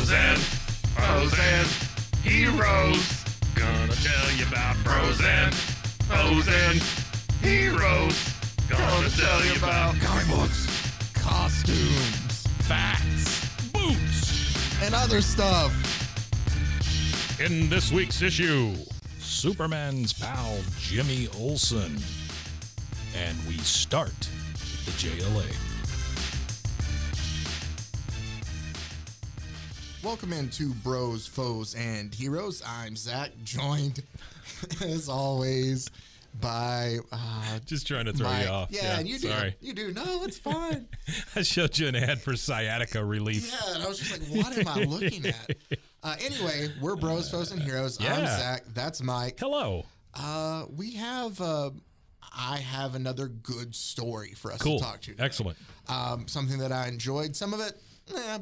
Bros and Foes and Heroes. Gonna tell you about bros and foes and heroes. Gonna tell you about comic books, costumes, Facts, boots. and other stuff. In this week's issue, Superman's pal Jimmy Olsen. And we start with the JLA. Welcome into Bros, Foes, and Heroes. I'm Zach, joined, as always, by... Just trying to throw you off. Yeah, and you do. Sorry. You do. No, it's fine. I showed you an ad for sciatica relief. Yeah, and I was just like, what am I looking at? Anyway, we're Bros, Foes, and Heroes. Yeah. I'm Zach. That's Mike. Hello. We have... I have another good story for us Cool. to talk to. Excellent. Something that I enjoyed. Some of it,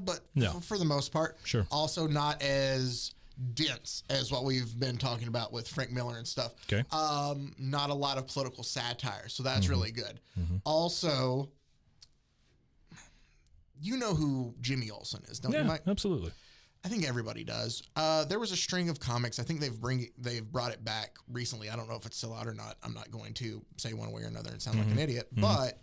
but No. for the most part, Sure. Also not as dense as what we've been talking about with Frank Miller and stuff. Okay. Not a lot of political satire, so that's really good. Mm-hmm. Also, you know who Jimmy Olsen is, don't you, Yeah, Mike? absolutely. I think everybody does. There was a string of comics. I think they've brought it back recently. I don't know if it's still out or not. I'm not going to say one way or another and sound like an idiot. But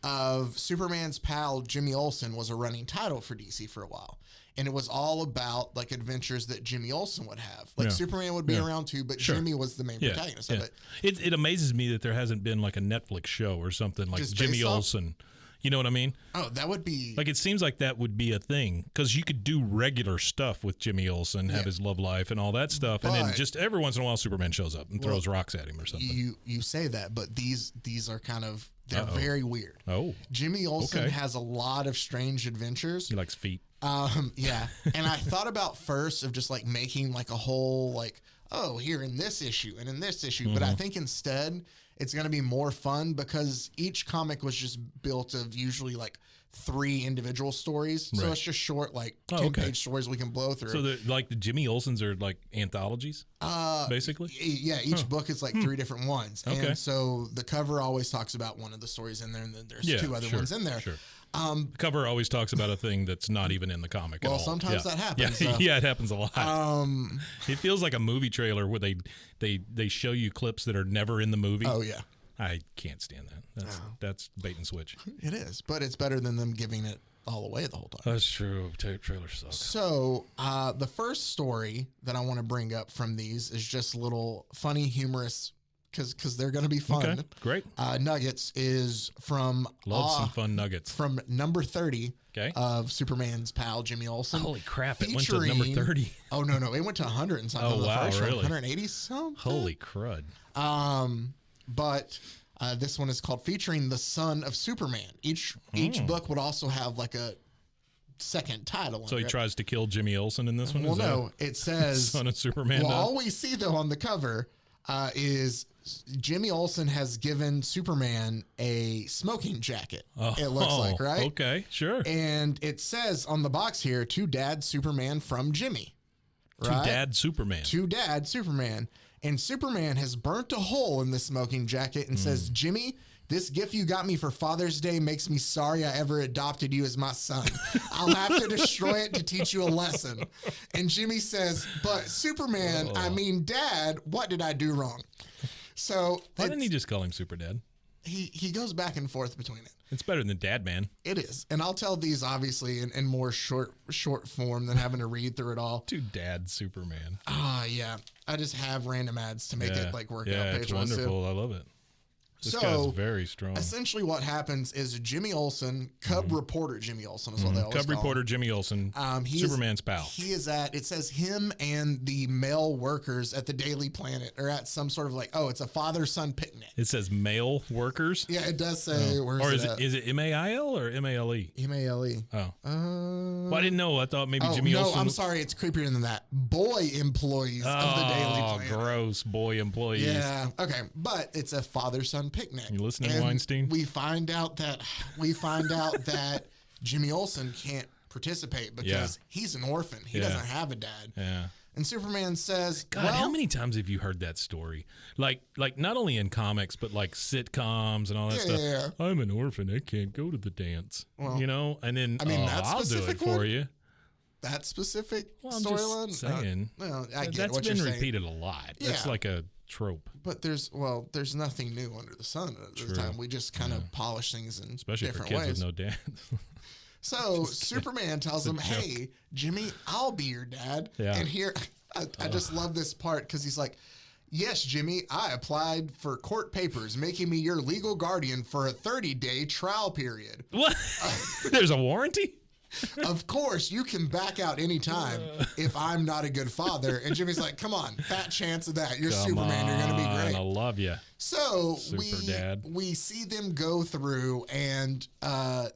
of Superman's pal Jimmy Olsen was a running title for DC for a while, and it was all about like adventures that Jimmy Olsen would have. Like Yeah. Superman would be around too, but Sure. Jimmy was the main protagonist of it. It amazes me that there hasn't been like a Netflix show or something like Just Jimmy based off- Olsen. You know what I mean? Oh, that would be Like, it seems like that would be a thing because you could do regular stuff with Jimmy Olsen, have his love life and all that stuff, and then But- just every once in a while Superman shows up and throws rocks at him or something. you say that, but these are kind of they're Uh-oh. very weird. Oh, Jimmy Olsen Okay. has a lot of strange adventures. he likes feet. Yeah. And I thought about first of just like making like a whole like, oh, here in this issue and in this issue. But I think instead it's going to be more fun because each comic was just built of usually like 3 individual stories. So Right. it's just short, like Oh, 10-page okay. stories we can blow through. So the Jimmy Olsens are like anthologies, basically. Yeah, each book is like 3 different ones. Okay. And so the cover always talks about one of the stories in there, and then there's Yeah, 2 other sure, ones in there. Sure. The cover always talks about a thing that's not even in the comic at all. Well, sometimes Yeah. that happens, Yeah, though. yeah, it happens a lot. It feels like a movie trailer where they show you clips that are never in the movie. Oh, yeah. I can't stand that. That's bait and switch. It is. But it's better than them giving it all away the whole time. That's true. Trailers suck. So, the first story that I want to bring up from these is just little funny, humorous, because they're going to be fun. Okay, great. Nuggets is from Love some fun nuggets. from number 30 Okay. of Superman's pal Jimmy Olsen. Holy crap! It went to number 30. Oh no, it went to 100 and something. Oh, the wow, first one, really? 180 something. Holy crud! But this one is called featuring the son of Superman. Each book would also have like a second title. So he under it. tries to kill Jimmy Olsen in this one. Well, Is that no, it says Son of Superman. Well, does? all we see though on the cover is Jimmy Olsen has given Superman a smoking jacket. It looks like, right? Okay, sure. And it says on the box here, "To Dad Superman from Jimmy." To Dad Superman. To Dad Superman. And Superman has burnt a hole in the smoking jacket and says, "Jimmy, this gift you got me for Father's Day makes me sorry I ever adopted you as my son. I'll have to destroy it to teach you a lesson." And Jimmy says, "But Superman, I mean, Dad, what did I do wrong?" So Why didn't he just call him Super Dad? he goes back and forth between it. It's better than Dad Man. It is. And I'll tell these obviously in more short form than having to read through it all. To Dad Superman. Yeah. I just have random ads to make it like work out. Yeah, it's page-wise, too. wonderful. I love it. This So, guy's very strong. Essentially, what happens is Jimmy Olsen, Cub reporter Jimmy Olsen is what they always Cub call reporter Jimmy Olsen, he Superman's is, pal. He is at, it says him and the male workers at the Daily Planet are at some sort of like, it's a father-son picnic. It says male workers. Yeah, it does say, Or where's is it MAIL or MALE? M-A-L-E. Oh. Well, I didn't know. I thought maybe Jimmy no, Olsen. I'm sorry. It's creepier than that. Boy employees of the Daily Planet. Gross boy employees. Yeah. Okay. But it's a father-son picnic. You listening, And Weinstein? We find out that Jimmy Olsen can't participate because he's an orphan. He doesn't have a dad. Yeah. And Superman says, God, how many times have you heard that story? Like not only in comics, but like sitcoms and all that stuff. Yeah. I'm an orphan. I can't go to the dance. And then that I'll do it specific for one? you. that specific Well, I'm storyline. just saying. Well, I get That's what been you're saying. repeated a lot. That's Yeah. like a trope. But there's nothing new under the sun at the True. time. We just kind of polish things in Especially for different kids ways. with no dad. So Superman tells him, "Hey, Jimmy, I'll be your dad." Yeah. And here, I just love this part because he's like, "Yes, Jimmy, I applied for court papers, making me your legal guardian for a 30-day trial period. What? There's a warranty? Of course, you can back out anytime if I'm not a good father." And Jimmy's like, "Come on, fat chance of that. You're Come Superman. You're gonna be on, great." I love you. So Super dad. we see them go through, and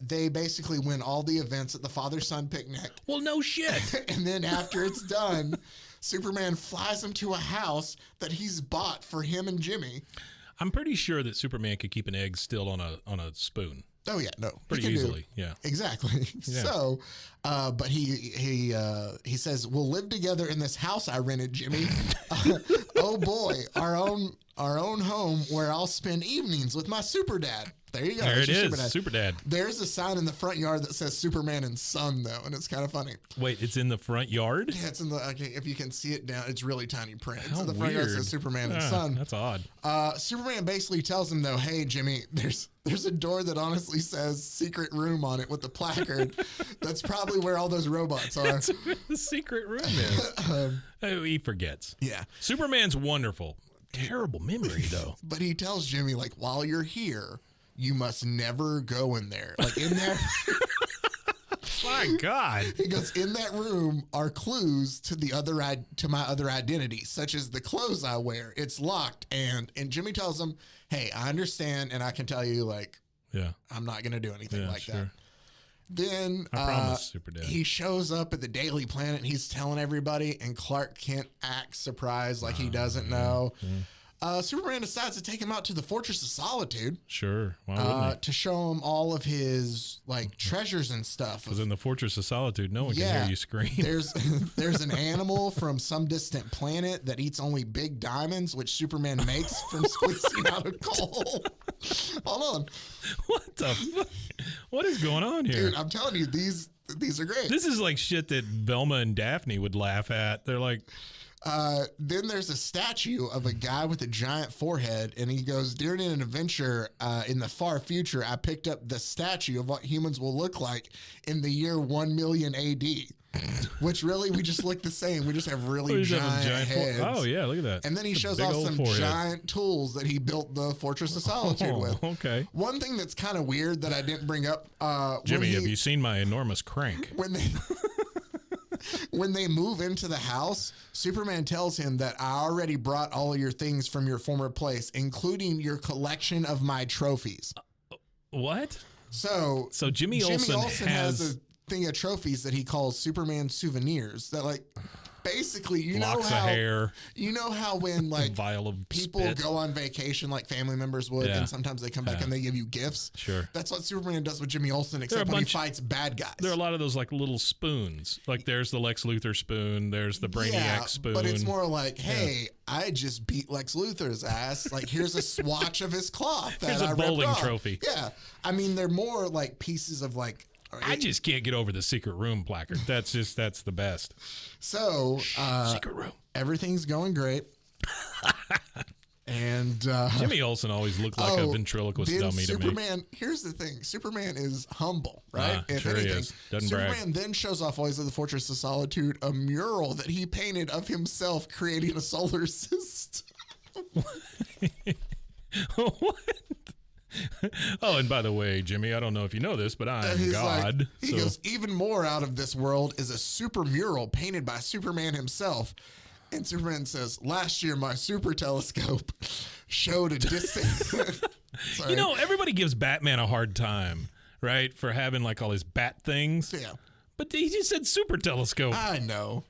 they basically win all the events at the father-son picnic. Well, no shit. And then after it's done, Superman flies him to a house that he's bought for him and Jimmy. I'm pretty sure that Superman could keep an egg still on a spoon. Oh yeah, no, Pretty he can do- easily, yeah. Exactly. Yeah. So, but he says, "We'll live together in this house I rented, Jimmy. Oh boy, our own home where I'll spend evenings with my super dad." There you go. There There's it your is, Super Dad. There's a sign in the front yard that says Superman and Son, though, and it's kind of funny. Wait, it's in the front yard? Yeah, it's in the. Okay, if you can see it down, it's really tiny print. It's How in the front yard. It weird. says Superman and Ah, Son. That's odd. Superman basically tells him though, "Hey Jimmy, there's a door that honestly says secret room on it with the placard. That's probably where all those robots are." The secret room is. Oh, he forgets. Yeah. Superman's wonderful. Terrible memory, though. But he tells Jimmy, like, while you're here, you must never go in there. Like in there, My God. he goes, "In that room are clues to my other identity, such as the clothes I wear. It's locked." And Jimmy tells him, "Hey, I understand, and I can tell you, like, Yeah. I'm not gonna do anything Yeah, like sure. that." Then I promise, Super Dad. he shows up at the Daily Planet. And he's telling everybody, and Clark Kent acts surprised, like he doesn't know. Superman decides to take him out to the Fortress of Solitude Sure. Why wouldn't he? to show him all of his like treasures and stuff. Because in the Fortress of Solitude, no one can hear you scream. There's an animal from some distant planet that eats only big diamonds, which Superman makes from squeezing out a coal. Hold on, What the fuck? What is going on here? dude. I'm telling you, these are great. This is like shit that Velma and Daphne would laugh at. They're like, Then there's a statue of a guy with a giant forehead, and he goes, "During an adventure in the far future, I picked up the statue of what humans will look like in the year 1 million AD." Which really, we just look the same. We just have really just have a giant heads. oh, yeah, look at that. And then he It's a shows big off old some forehead. giant tools that he built the Fortress of Solitude with. Okay. One thing that's kind of weird that I didn't bring up, Jimmy, have you seen my enormous crank? when they when they move into the house, Superman tells him that I already brought all of your things from your former place, including your collection of my trophies. What? So Jimmy Olsen has a thing of trophies that he calls Superman souvenirs that like basically Locks of hair, you know how when like vial of people spit. go on vacation like family members would, Yeah. and sometimes they come back and they give you gifts. Sure. That's what Superman does with Jimmy Olsen, There are except a when he bunch- fights bad guys. There are a lot of those like little spoons. Like there's the Lex Luthor spoon. There's the Brainiac spoon. But it's more like, hey, I just beat Lex Luthor's ass. Like, here's a swatch of his cloth that Here's a I ripped bowling off. trophy. Yeah, I mean, they're more like pieces of like. I just can't get over the secret room placard. That's the best. So Secret room. everything's going great, and Jimmy Olsen always looked like a ventriloquist then dummy to me. Superman. Here's the thing: Superman is humble, right? If sure anything, he is. Doesn't Superman brag. then shows off while he's at the Fortress of Solitude a mural that he painted of himself creating a solar system. What? Oh, and by the way, Jimmy, I don't know if you know this, but I'm And he's God. like, he goes, even more out of this world is a super mural painted by Superman himself. And Superman says, last year my super telescope showed a distant. Sorry. You know, everybody gives Batman a hard time, right, for having like all his bat things. Yeah. But he just said super telescope. I know.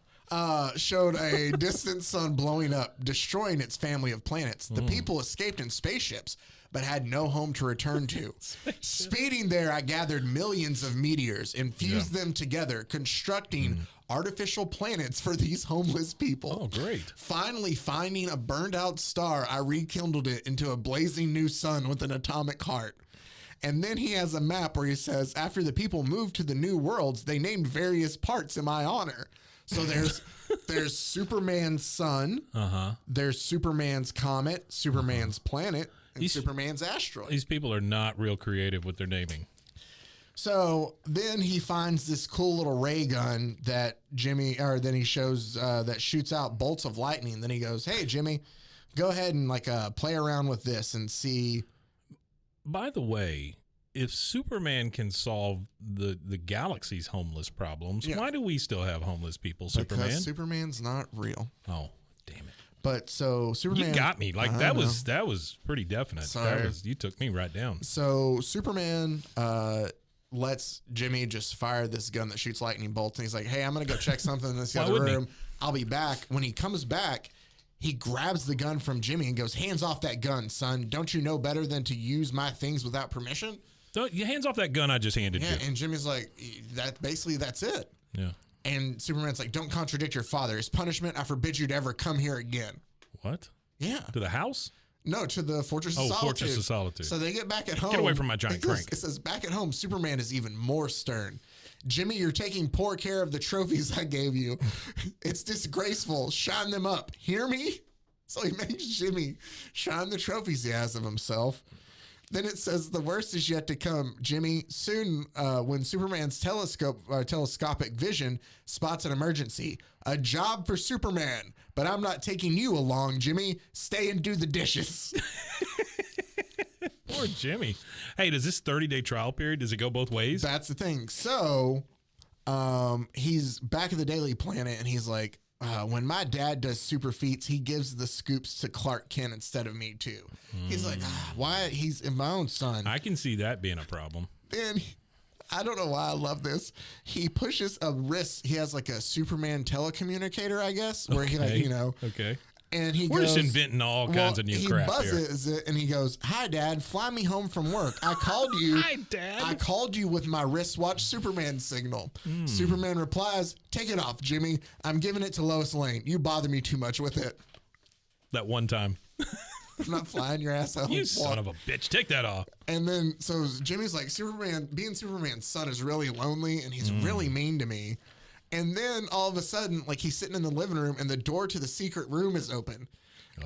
Showed a distant sun blowing up, destroying its family of planets. The people escaped in spaceships, but had no home to return to. Speeding there, I gathered millions of meteors and fused them together, constructing artificial planets for these homeless people. Oh, great. Finally, finding a burned out star, I rekindled it into a blazing new sun with an atomic heart. And then he has a map where he says, after the people moved to the new worlds, they named various parts in my honor. So there's Superman's sun, there's Superman's comet, Superman's planet, and Superman's asteroid. These people are not real creative with their naming. So then he finds this cool little ray gun that then he shows that shoots out bolts of lightning. Then he goes, "Hey, Jimmy, go ahead and play around with this and see." By the way, if Superman can solve the galaxy's homeless problems, why do we still have homeless people, Superman? Because Superman's not real. Oh, damn it. But so Superman, you got me. That was pretty definite. Sorry. You took me right down. So Superman lets Jimmy just fire this gun that shoots lightning bolts, and he's like, "Hey, I'm gonna go check something in this other room. I'll be back." When he comes back, he grabs the gun from Jimmy and goes, "Hands off that gun, son. Don't you know better than to use my things without permission?" Hands off that gun I just handed you. Yeah, and Jimmy's like, that's it. Yeah. And Superman's like, "Don't contradict your father. As punishment, I forbid you to ever come here again." What? Yeah. To the house? No, to the Fortress of Solitude. Fortress of Solitude. So they get back at home. Get away from my giant crank. It says, back at home, Superman is even more stern. "Jimmy, you're taking poor care of the trophies I gave you. It's disgraceful. Shine them up. Hear me?" So he makes Jimmy shine the trophies he has of himself. Then it says, "The worst is yet to come. Jimmy, soon when Superman's telescopic vision spots an emergency. A job for Superman. But I'm not taking you along, Jimmy. Stay and do the dishes." Poor Jimmy. Hey, does this 30-day trial period, does it go both ways? That's the thing. So he's back at the Daily Planet, and he's like, when my dad does super feats, he gives the scoops to Clark Kent instead of me too. He's like, why? He's my own son. I can see that being a problem. Then I don't know why I love this. He pushes a wrist. He has like a Superman telecommunicator, I guess, where he Okay. And We're just inventing all kinds of new crap here. He buzzes it and he goes, "Hi, Dad. Fly me home from work. I called you. Hi, Dad. I called you with my wristwatch Superman signal." Superman replies, "Take it off, Jimmy. I'm giving it to Lois Lane. You bother me too much with it." That one time. I'm not flying your ass out. You son of a bitch. Take that off. And then, so Jimmy's like, being Superman's son is really lonely and he's really mean to me. And then all of a sudden, he's sitting in the living room and the door to the secret room is open.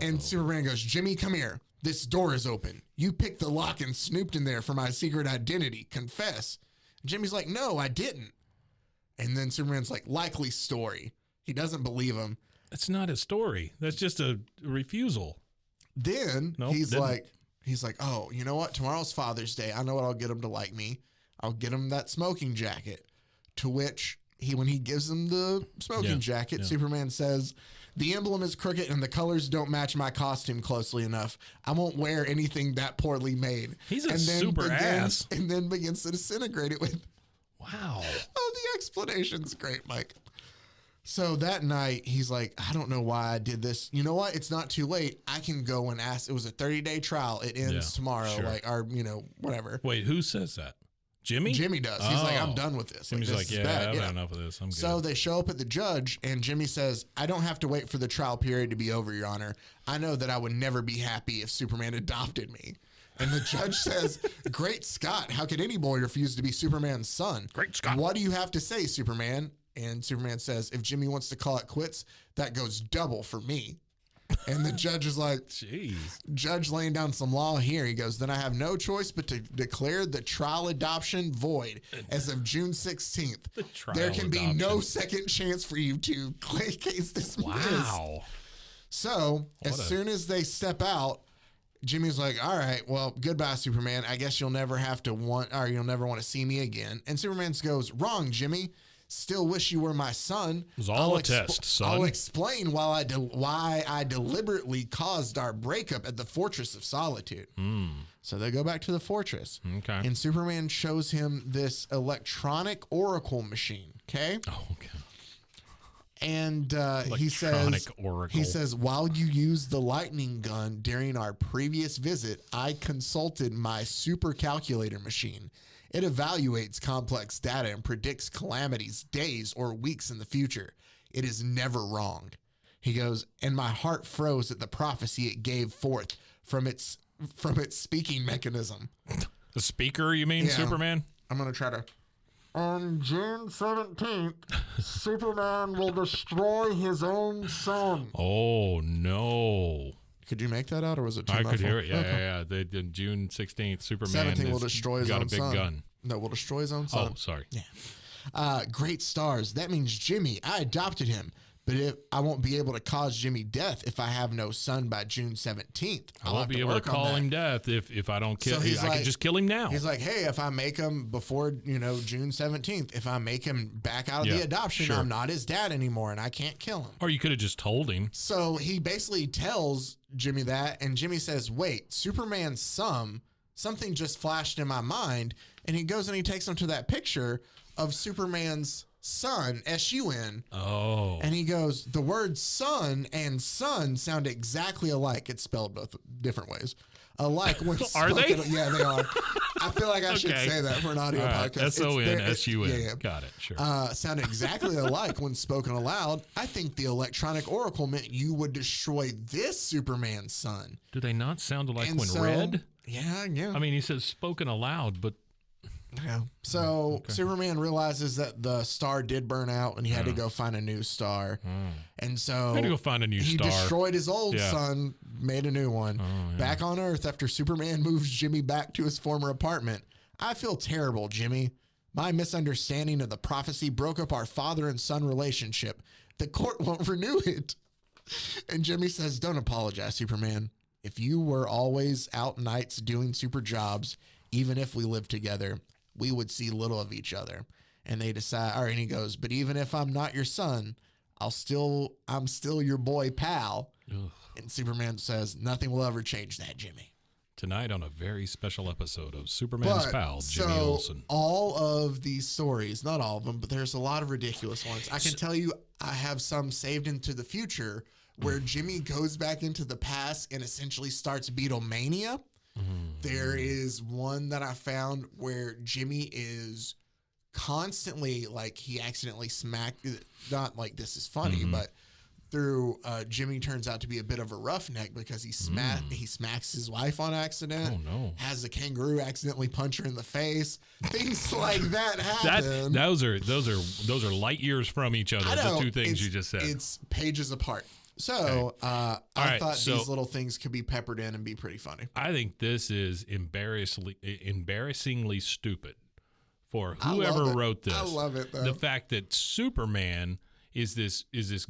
And Superman goes, "Jimmy, come here. This door is open. You picked the lock and snooped in there for my secret identity. Confess." And Jimmy's like, "No, I didn't." And then Superman's like, "Likely story." He doesn't believe him. That's not a story. That's just a refusal. Then he's like, "Oh, you know what? Tomorrow's Father's Day. I know what I'll get him to like me. I'll get him that smoking jacket." To which when he gives him the smoking jacket, Superman says, "The emblem is crooked and the colors don't match my costume closely enough. I won't wear anything that poorly made." He's a super ass. And then begins to disintegrate it with, wow. Oh, the explanation's great, Mike. So that night, he's like, "I don't know why I did this. You know what? It's not too late. I can go and ask." It was a 30-day trial. It ends tomorrow. Sure. Whatever. Wait, who says that? Jimmy? Jimmy does. He's like, "I'm done with this. Jimmy's this like, is bad." I've had enough of this. I'm good. So they show up at the judge, and Jimmy says, "I don't have to wait for the trial period to be over, Your Honor. I know that I would never be happy if Superman adopted me." And the judge says, "Great Scott, how could any boy refuse to be Superman's son? Great Scott. What do you have to say, Superman?" And Superman says, "If Jimmy wants to call it quits, that goes double for me." And the judge is like, "Jeez." Judge laying down some law here. He goes, "Then I have no choice but to declare the trial adoption void as of June 16th. There can be no second chance for you to case this." Wow. So soon as they step out, Jimmy's like, "All right, well, goodbye, Superman. I guess you'll never want to see me again." And Superman goes, "Wrong, Jimmy. Still wish you were my son. It was all a test, son. I'll explain why I deliberately caused our breakup at the Fortress of Solitude." So they go back to the fortress. Okay. And Superman shows him this electronic oracle machine. Okay. Oh, okay. And he says, "While you used the lightning gun during our previous visit, I consulted my super calculator machine. It evaluates complex data and predicts calamities days or weeks in the future. It is never wrong." He goes, "And my heart froze at the prophecy it gave forth from its speaking mechanism." The speaker, you mean, Yeah. Superman? I'm going to try to. On June 17th, Superman will destroy his own son. Oh, no. Could you make that out, or was it too I muffled? could hear it. Yeah, Okay. yeah. The June 16th, Superman 17th will destroy his got own a big son. gun. No, will destroy his own son. Oh, sorry. Yeah. Great stars. That means Jimmy. I adopted him. But I won't be able to cause Jimmy death if I have no son by June 17th. I won't be able to call him death if I don't kill him. I can just kill him now. He's like, hey, if I make him before, June 17th, if I make him back out of the adoption, sure. I'm not his dad anymore and I can't kill him. Or you could have just told him. So he basically tells Jimmy that, and Jimmy says, wait, Superman's something just flashed in my mind. And he goes and he takes him to that picture of Superman's son, S-U-N. Oh. And he goes, the word son and son sound exactly alike. It's spelled both different ways. Alike when Are they? Yeah, they are. I feel like I should say that for an audio podcast. S-O-N, S-U-N. Yeah. Got it, sure. Sound exactly alike when spoken aloud. I think the electronic oracle meant you would destroy this Superman's son. Do they not sound alike when so, read? Yeah. I mean, he says spoken aloud, but... Yeah. So Superman realizes that the star did burn out and he had to go find a new star. And so had to go find a new he star. destroyed his old son, made a new one. Back on Earth after Superman moves Jimmy back to his former apartment. I feel terrible, Jimmy. My misunderstanding of the prophecy broke up our father and son relationship. The court won't renew it. And Jimmy says, don't apologize, Superman. If you were always out nights doing super jobs, even if we lived together, we would see little of each other. And they decide, and he goes, but even if I'm not your son, I'm still your boy pal. Ugh. And Superman says, nothing will ever change that, Jimmy. Tonight on a very special episode of Superman's pal, Jimmy Olsen. All of these stories, not all of them, but there's a lot of ridiculous ones. I can tell you I have some saved into the future where Jimmy goes back into the past and essentially starts Beatlemania. There is one that I found where Jimmy is constantly like he accidentally smacked, not like this is funny, but through Jimmy turns out to be a bit of a roughneck because he smacks his wife on accident. Oh no! Has a kangaroo accidentally punch her in the face. Things like that happen. Those are light years from each other. The two things you just said. It's pages apart. So I thought these little things could be peppered in and be pretty funny. I think this is embarrassingly stupid for whoever wrote this. I love it, though. The fact that Superman is this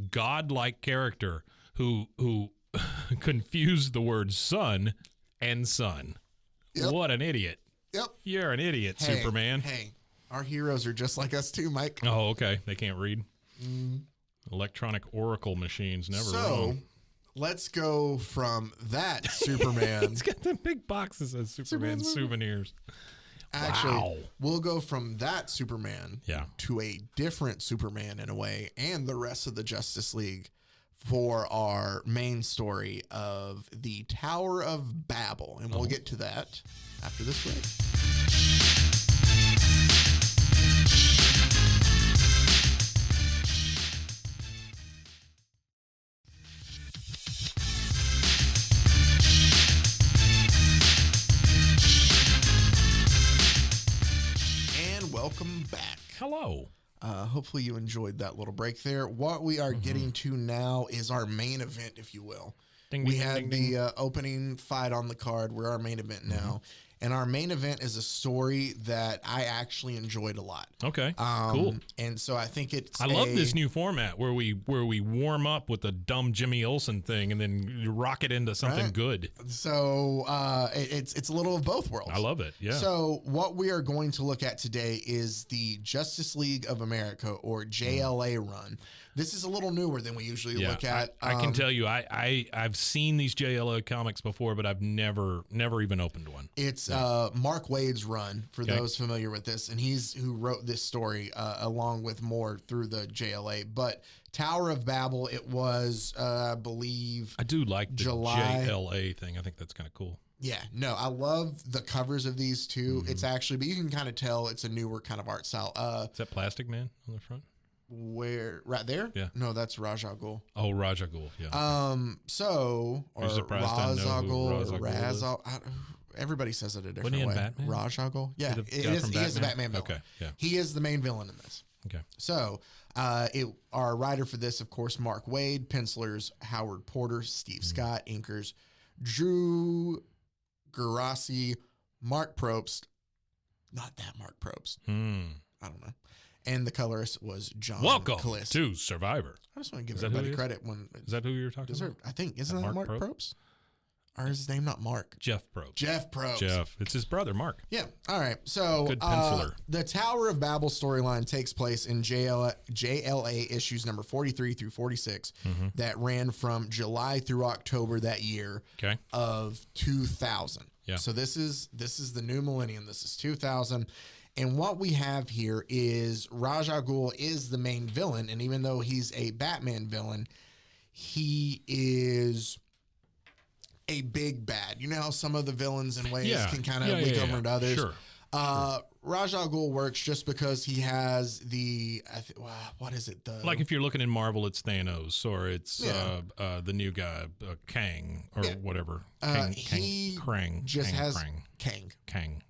godlike character who confused the word son and son. Yep. What an idiot. Yep. You're an idiot, Superman. Hey, our heroes are just like us too, Mike. Oh, okay. They can't read. Electronic oracle machines, never wrong. So let's go from that Superman. It's got the big boxes of Superman souvenirs. Actually, we'll go from that Superman Yeah. to a different Superman in a way, and the rest of the Justice League for our main story of the Tower of Babel. And we'll get to that after this break. Welcome back. Hello. Hopefully you enjoyed that little break there. What we are getting to now is our main event, if you will. We had the opening fight on the card. We're our main event now. And our main event is a story that I actually enjoyed a lot. Okay, cool. And so I think I love this new format where we warm up with the dumb Jimmy Olsen thing and then rock it into something good. So it's a little of both worlds. I love it. Yeah. So what we are going to look at today is the Justice League of America, or JLA run. This is a little newer than we usually look at. I can tell you, I've seen these JLA comics before, but I've never even opened one. It's Mark Waid's run, for those familiar with this, and he's who wrote this story along with more through the JLA. But Tower of Babel, it was, I believe, I do like the July. JLA thing. I think that's kind of cool. Yeah, no, I love the covers of these too. It's actually, but you can kind of tell it's a newer kind of art style. Is that Plastic Man on the front? Where right there? Yeah. No, that's Raja Ghul. Oh, Raja Ghul. Yeah. So or You're surprised I know who Ra's al Ghul is? everybody says it a different Wasn't he in way. Batman? Ra's al Ghul. Yeah, The it guy is. from He is the Batman? Batman villain. Okay, yeah. He is the main villain in this. Okay. So, our writer for this, of course, Mark Waid, pencilers Howard Porter, Steve Scott, inkers Drew Gerasi, Mark Probst, not that Mark Probst. I don't know. And the colorist was John Welcome Calisto. to Survivor. I just want to give Is that who everybody he is? credit when Is that who you're talking about? I think isn't that Mark Probst? Or is his name not Mark? Jeff Probst. Jeff Probst. Jeff. It's his brother, Mark. Yeah. All right. So Good penciler. the Tower of Babel storyline takes place in JLA issues number 43 through 46 that ran from July through October that year of 2000. Yeah. So this is the new millennium. This is 2000. And what we have here is Ra's al Ghul is the main villain. And even though he's a Batman villain, he is a big bad. You know how some of the villains in ways can kind of leak over into others? Sure. Ra's al Ghul works just because he has the, what is it? Like if you're looking in Marvel, it's Thanos, or it's the new guy, Kang, or whatever. He Krang. just has Kang. Kang.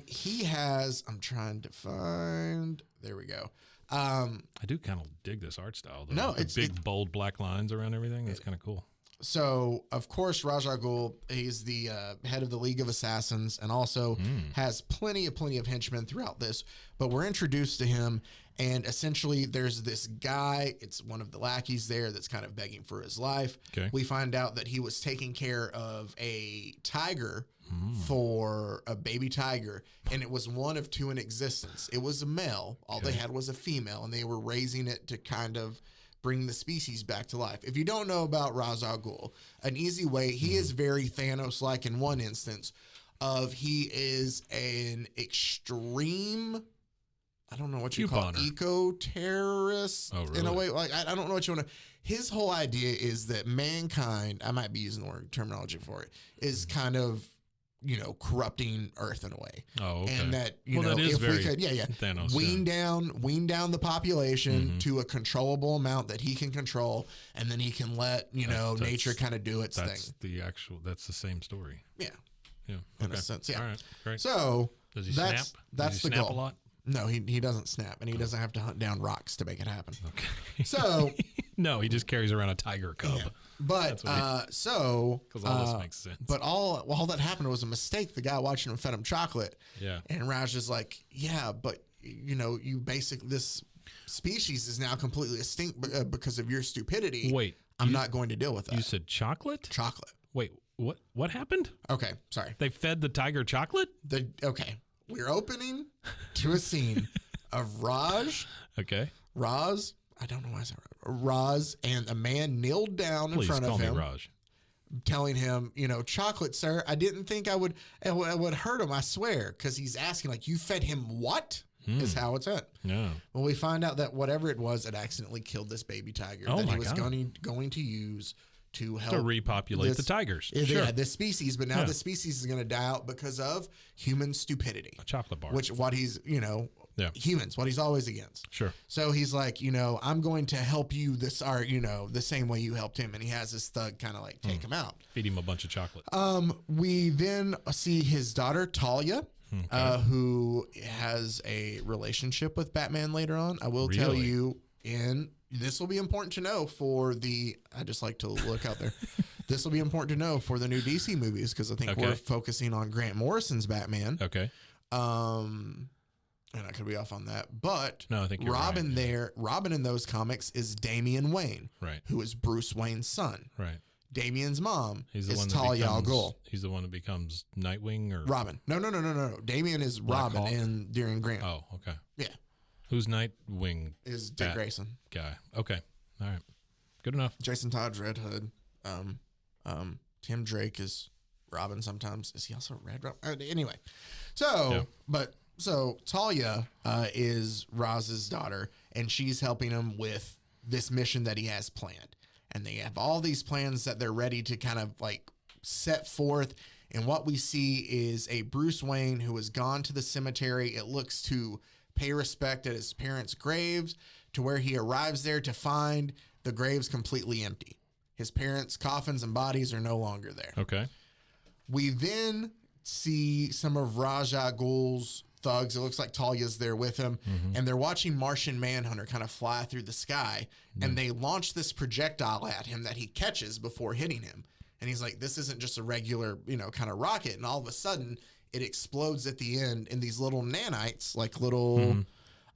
He has, I'm trying to find, there we go. I do kind of dig this art style, though. No, the big, bold black lines around everything. That's kind of cool. So, of course, Ra's al Ghul, he's the head of the League of Assassins and also has plenty of henchmen throughout this. But we're introduced to him, and essentially there's this guy, it's one of the lackeys there that's kind of begging for his life. Okay. We find out that he was taking care of a tiger for a baby tiger, and it was one of two in existence. It was a male. All they had was a female, and they were raising it to kind of bring the species back to life. If you don't know about Ra's al Ghul, an easy way, he is very Thanos-like in one instance of he is an extreme, I don't know what you call it, eco-terrorist in a way. Like, I don't know what you want to, his whole idea is that mankind, I might be using the word terminology for it, is kind of, corrupting Earth in a way. Oh, okay. And that, that is if very we could, Thanos, wean down the population to a controllable amount that he can control, and then he can let, nature kind of do its thing. That's the same story. Yeah. Yeah. In a sense. Yeah. All right. Great. So Does he that's snap? That's Does he the snap goal. a lot? No, he doesn't snap, and he doesn't have to hunt down rocks to make it happen. Okay. So no, he just carries around a tiger cub. Yeah. But because all this makes sense. But all that happened was a mistake. The guy watching him fed him chocolate. Yeah. And Raj is like, yeah, but you basically, this species is now completely extinct because of your stupidity. Wait, I'm not going to deal with that. You said chocolate? Chocolate. Wait, what happened? Okay, sorry. They fed the tiger chocolate? Okay. We're opening to a scene of Raj. Okay. Raz, I don't know why I said Raz, and a man kneeled down in front of him. Me Raj. Telling him, chocolate, sir. I didn't think it would hurt him, I swear. Because he's asking, like, you fed him what? Is how it's at. Yeah. Well, we find out that whatever it was, it accidentally killed this baby tiger that he was going to use to help to repopulate the tigers. Yeah, this species, but now the species is going to die out because of human stupidity. A chocolate bar. Which what he's, humans, what he's always against. Sure. So he's like, I'm going to help you the same way you helped him. And he has this thug kind of like take him out. Feed him a bunch of chocolate. We then see his daughter, Talia, who has a relationship with Batman later on. I will tell you, this will be important to know I just like to look out there. This will be important to know for the new DC movies because I think we're focusing on Grant Morrison's Batman. Okay. And I could be off on that, but no, I think you're Robin right. Robin in those comics is Damian Wayne, right? Who is Bruce Wayne's son, right? Damian's mom is Talia al Ghul. He's the one that becomes Nightwing or Robin. No. Damian is Black Robin during Grant. Oh, okay. Yeah. Who's Nightwing? Is Dick Grayson guy. Okay. All right. Good enough. Jason Todd's Red Hood. Tim Drake is Robin sometimes. Is he also Red Robin? Anyway. So Talia is Raz's daughter, and she's helping him with this mission that he has planned. And they have all these plans that they're ready to kind of like set forth. And what we see is a Bruce Wayne who has gone to the cemetery. It looks to pay respect at his parents' graves, to where he arrives there to find the graves completely empty. His parents' coffins and bodies are no longer there. Okay. We then see some of Raja Ghul's thugs. It looks like Talia's there with him, and they're watching Martian Manhunter kind of fly through the sky, and they launch this projectile at him that he catches before hitting him. And he's like, this isn't just a regular, kind of rocket. And all of a sudden, it explodes at the end in these little nanites, like little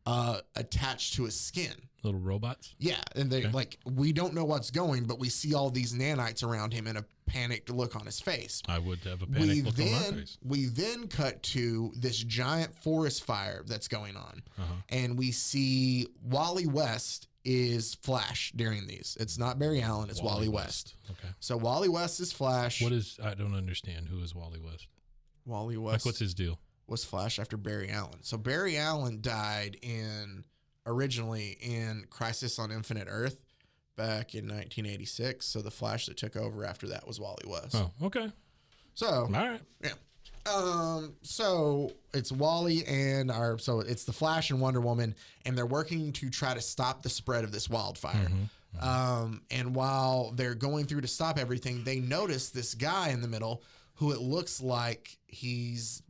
attached to his skin. Little robots? Yeah. And they we don't know what's going, but we see all these nanites around him and a panicked look on his face. I would have a panicked look on my face. We then cut to this giant forest fire that's going on. And we see Wally West is Flash during these. It's not Barry Allen, it's Wally West. Okay. So Wally West is Flash. I don't understand. Who is Wally West? Wally West What's his deal? was Flash after Barry Allen. So Barry Allen died originally in Crisis on Infinite Earth back in 1986. So the Flash that took over after that was Wally West. Oh, okay. So, all right. Yeah. So it's Wally and it's the Flash and Wonder Woman, and they're working to try to stop the spread of this wildfire. And while they're going through to stop everything, they notice this guy in the middle who it looks like he's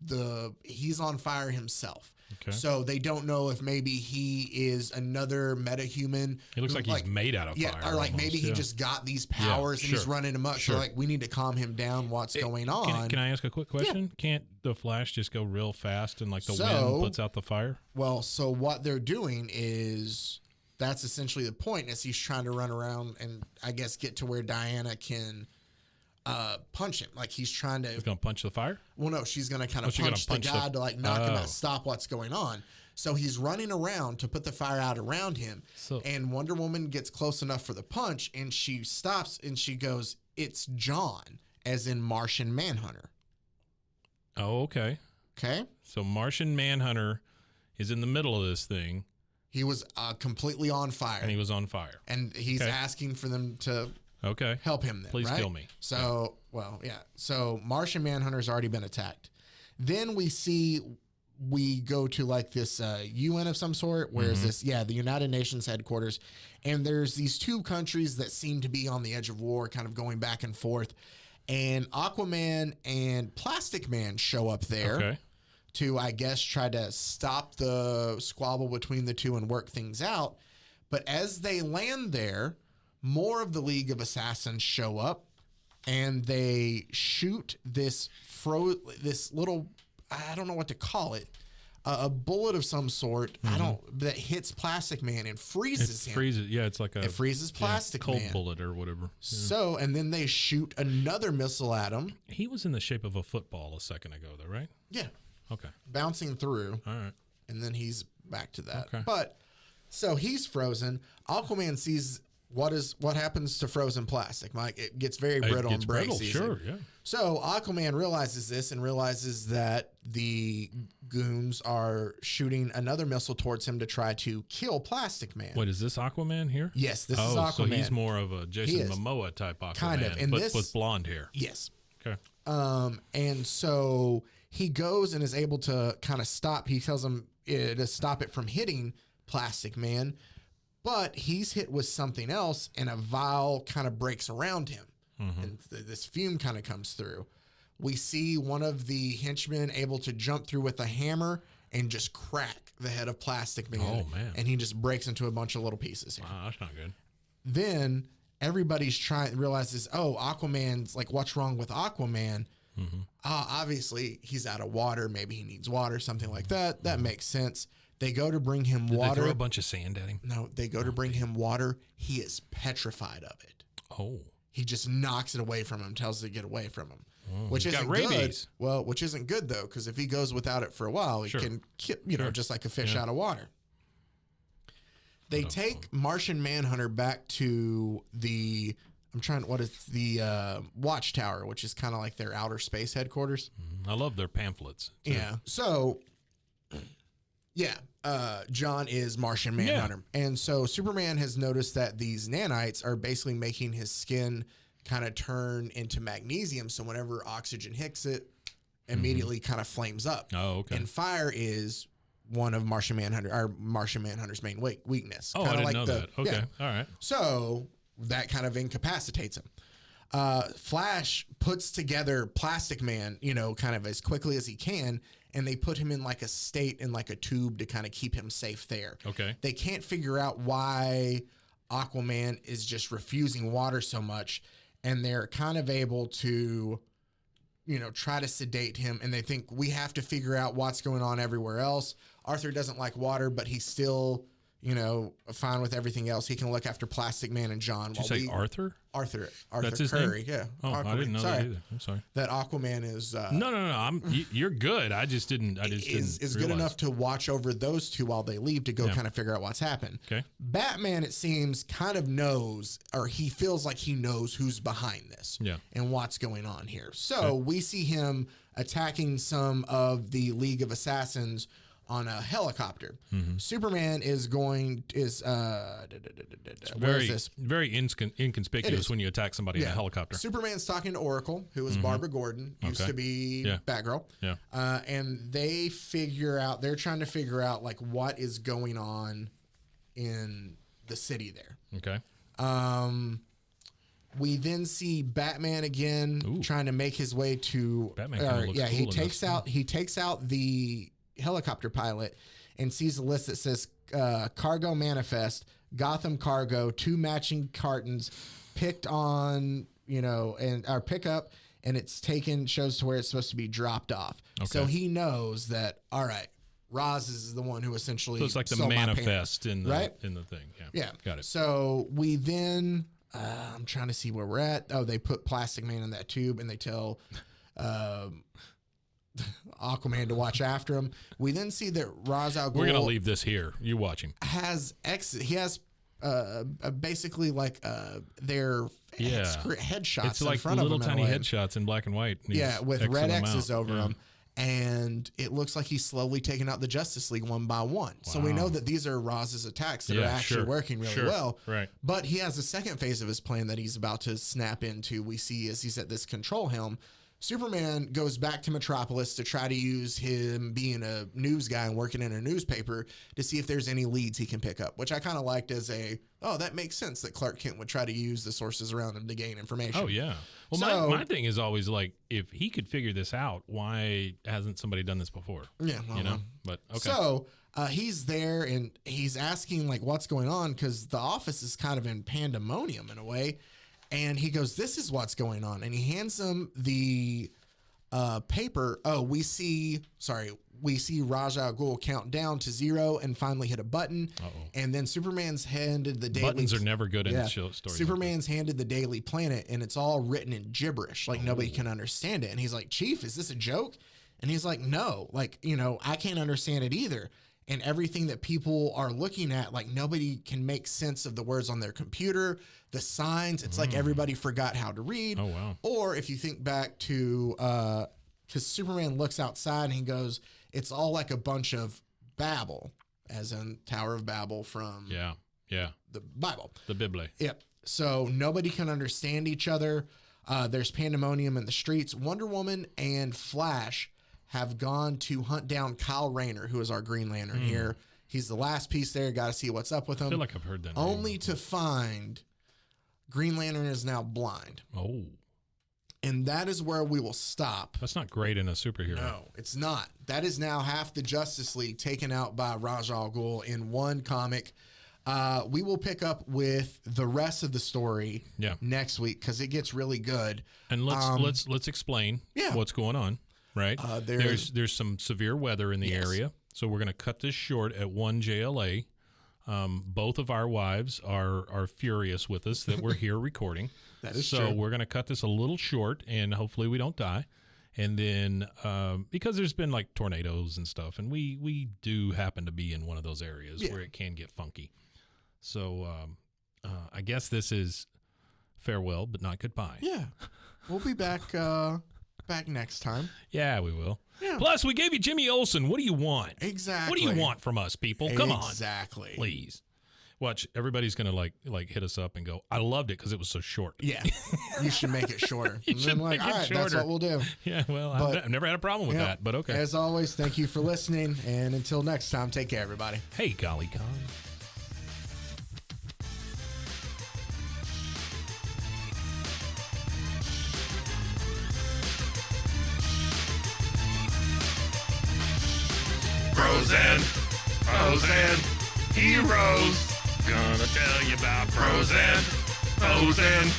on fire himself. Okay. So they don't know if maybe he is another metahuman. He looks like he's made out of fire. Yeah, or like maybe he just got these powers and he's running amok. So like we need to calm him down. What's going on? Can I ask a quick question? Yeah. Can't the Flash just go real fast and like the wind puts out the fire? Well, so what they're doing is that's essentially the point, is he's trying to run around and I guess get to where Diana can punch him. Like he's trying to. He's gonna punch the fire? Well, no, she's gonna kind of punch the guy to like knock him out, stop what's going on. So he's running around to put the fire out around him. And Wonder Woman gets close enough for the punch, and she stops and she goes, "It's John," as in Martian Manhunter. Oh, okay. Okay. So Martian Manhunter is in the middle of this thing. He was completely on fire. And he was on fire. And he's asking for them to help him then. Please kill me. So, So Martian Manhunter's already been attacked. Then we go to like this UN of some sort. Where is this? Yeah, the United Nations headquarters. And there's these two countries that seem to be on the edge of war, kind of going back and forth. And Aquaman and Plastic Man show up there to, I guess, try to stop the squabble between the two and work things out. But as they land there, more of the League of Assassins show up, and they shoot this little, I don't know what to call it, a bullet of some sort. That hits Plastic Man and freezes him. It's like it freezes Plastic cold Man. bullet or whatever. Yeah. So, and then they shoot another missile at him. He was in the shape of a football a second ago, though, right? Yeah. Okay. Bouncing through. All right. And then he's back to that. Okay. But so he's frozen. Aquaman sees what happens to frozen plastic. Like it gets very brittle and breaks easy. Sure, yeah. So Aquaman realizes this and realizes that the goons are shooting another missile towards him to try to kill Plastic Man. What is this Aquaman here? Yes, this is Aquaman. So he's more of a Jason Momoa type Aquaman, kind of, and but with blonde hair. Yes. Okay. And so he goes and is able to kind of stop. He tells him to stop it from hitting Plastic Man. But he's hit with something else, and a vial kind of breaks around him. And this fume kind of comes through. We see one of the henchmen able to jump through with a hammer and just crack the head of Plastic Man. Oh, man. And he just breaks into a bunch of little pieces here. Wow, that's not good. Then everybody's realizes, Aquaman's like, what's wrong with Aquaman? Obviously, he's out of water. Maybe he needs water, something like that. That makes sense. They go to bring him water. Did they throw a bunch of sand at him? No, they go to bring him water. He is petrified of it. Oh. He just knocks it away from him, tells it to get away from him. Which he's isn't got rabies. good. Well, which isn't good, though, because if he goes without it for a while, he can, just like a fish out of water. They take Martian Manhunter back to the, Watchtower, which is kind of like their outer space headquarters. I love their pamphlets. Too. Yeah. So, John is Martian Manhunter. Yeah. And so Superman has noticed that these nanites are basically making his skin kind of turn into magnesium. So whenever oxygen hits it, immediately kind of flames up. Oh, okay. And fire is one of Martian Manhunter's main weakness. Oh, kinda I didn't know that. Okay. All right. So that kind of incapacitates him. Flash puts together Plastic Man, kind of as quickly as he can, and they put him in like a state in like a tube to kind of keep him safe there. Okay. They can't figure out why Aquaman is just refusing water so much, and they're kind of able to, try to sedate him, and they think we have to figure out what's going on everywhere else. Arthur doesn't like water, but he's still, fine with everything else. He can look after Plastic Man and John. Did you say Arthur? Arthur That's his Curry, name? yeah. Oh, Aquaman. I didn't know that either. I'm sorry. That Aquaman is No. You're good. I just didn't. is didn't good enough to watch over those two while they leave to go kind of figure out what's happened. Okay. Batman, it seems, kind of knows, or he feels like he knows who's behind this. Yeah. And what's going on here. So we see him attacking some of the League of Assassins on a helicopter. Superman very inconspicuous when you attack somebody in a helicopter. Superman's talking to Oracle, who is Barbara Gordon, used to be Batgirl. Yeah. And they're trying to figure out like what is going on in the city there. Okay. We then see Batman again trying to make his way to Batman looks cool he takes out the helicopter pilot and sees a list that says cargo manifest, Gotham cargo, 2 matching cartons picked on, and our pickup, and it's shows to where it's supposed to be dropped off. Okay. So he knows that, all right, Roz is the one who essentially So it's like the sold my manifest in the right? in the thing. Yeah. Yeah. Got it. So we then I'm trying to see where we're at. Oh, they put Plastic Man in that tube and they tell Aquaman to watch after him. We then see that Ra's al Ghul We're gonna leave this here. You watch him. He has basically like their headshots It's like in front little of him tiny headshots in black and white. Yeah, with Xing red them X's out. over them. And it looks like he's slowly taking out the Justice League one by one. So we know that these are Raz's attacks that are actually working really well. Right. But he has a second phase of his plan that he's about to snap into. We see as he's at this control helm. Superman goes back to Metropolis to try to use him being a news guy and working in a newspaper to see if there's any leads he can pick up, which I kind of liked as that makes sense that Clark Kent would try to use the sources around him to gain information. Oh, yeah. Well, my thing is always like, if he could figure this out, why hasn't somebody done this before? Yeah. Well, But okay. So he's there and he's asking like what's going on because the office is kind of in pandemonium in a way. And he goes, this is what's going on. And he hands them the paper. Oh, we see Ra's al Ghul count down to 0 and finally hit a button. And then Superman's handed the Daily... Buttons are never good in the story. Superman's handed the Daily Planet, and it's all written in gibberish. Like, nobody can understand it. And he's like, Chief, is this a joke? And he's like, no. Like, I can't understand it either. And everything that people are looking at, like, nobody can make sense of the words on their computer, the signs. It's like everybody forgot how to read. Oh, wow. Or if you think back to... because Superman looks outside and he goes, it's all like a bunch of Babel, as in Tower of Babel from the Bible. The Bible. Yep. So nobody can understand each other. There's pandemonium in the streets. Wonder Woman and Flash have gone to hunt down Kyle Rayner, who is our Green Lantern here. He's the last piece there. Got to see what's up with him. I feel like I've heard that. Only to find Green Lantern is now blind. Oh. And that is where we will stop. That's not great in a superhero. No, it's not. That is now half the Justice League taken out by Ra's al Ghul in one comic. We will pick up with the rest of the story next week because it gets really good. And let's explain what's going on. Right. There's some severe weather in the area, so we're going to cut this short at 1 JLA. Both of our wives are furious with us that we're here recording. That is true. So we're going to cut this a little short, and hopefully we don't die. And then because there's been like tornadoes and stuff, and we do happen to be in one of those areas where it can get funky. So I guess this is farewell, but not goodbye. Yeah, we'll be back next time. Yeah, we will. Yeah. Plus, we gave you Jimmy Olsen. What do you want? Exactly. What do you want from us, people? Come on. Exactly. Please. Watch, everybody's going to like hit us up and go, I loved it because it was so short. Yeah. You should make it shorter. You should like, make it all right, shorter. That's what we'll do. Yeah, well, I've never had a problem with that, but okay. As always, thank you for listening. And until next time, take care, everybody. Hey, golly, Con. pros and heroes. Gonna tell you about pros and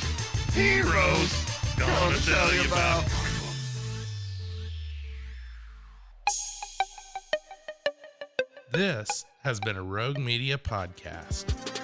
heroes. Gonna tell you about. This has been a Rogue Media podcast.